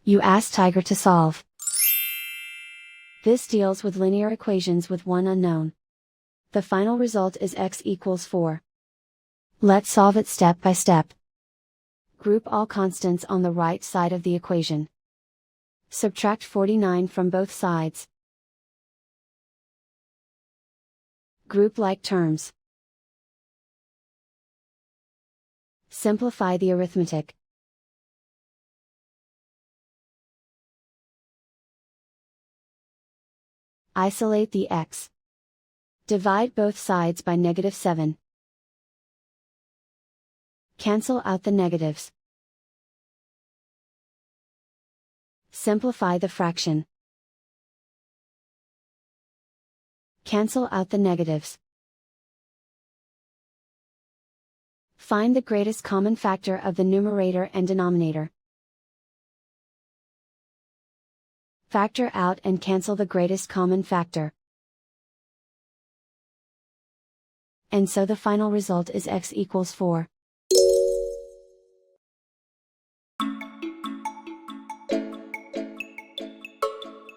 You ask Tiger to solve. This deals with linear equations with one unknown. The final result is x equals 4. Let's solve it step by step. Group all constants on the right side of the equation. Subtract 49 from both sides. Group like terms. Simplify the arithmetic. Isolate the x. Divide both sides by -7. Cancel out the negatives. Simplify the fraction. Cancel out the negatives. Find the greatest common factor of the numerator and denominator. Factor out and cancel the greatest common factor. And so the final result is x equals 4.